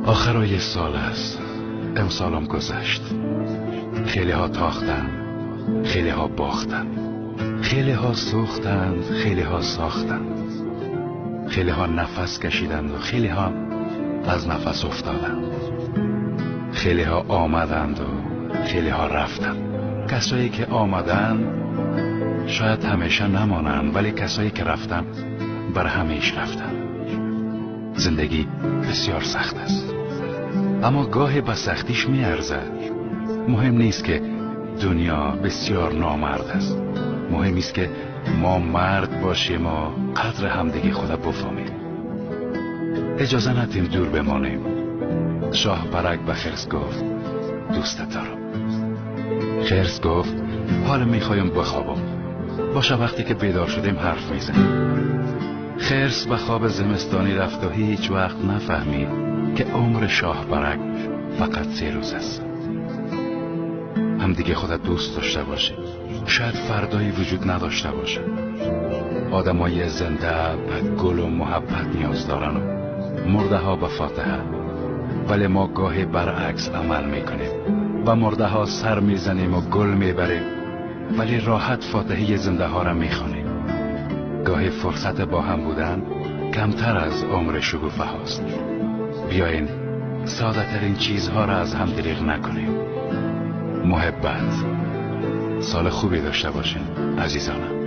آخرای سال است، امسالم گذشت. خیلی ها تاختند، خیلی ها باختند، خیلی ها سوختند، خیلی ها ساختند، خیلی ها نفس کشیدند و خیلی ها از نفس افتادند. خیلی ها آمدند و خیلی ها رفتند. کسایی که آمدند شاید همیشه نمانند، ولی کسایی که رفتند بر همیشه رفتند. زندگی بسیار سخت است، اما گاهی به سختیش میارزد. مهم نیست که دنیا بسیار نامرد است، مهم است که ما مرد باشیم و قدر همدیگه خدا بفهمیم. اجازه ندیم دور بمانیم. شاه برک به خرس گفت دوستت دارم. خرس گفت حالا میخوایم بخوابم، باشه وقتی که بیدار شدیم حرف میزنیم. خرس به خواب زمستانی رفت و هیچ وقت نفهمید که عمر شاه برک فقط 3 روز است. هم دیگه خودت دوست داشته باشه، شاید فردایی وجود نداشته باشه. آدمای زنده به گل و محبت نیاز دارن و مرده ها به فاتحه، ولی ما گاهی برعکس عمل میکنیم. و مرده ها سر میزنیم و گل میبریم، ولی راحت فاتحه زنده ها را میخونیم. گاهی فرصت با هم بودن کمتر از عمر شکوفه هاست. بیاین ساده ترین چیزها را از هم دریغ نکنیم. محبت. سال خوبی داشته باشین عزیزانم.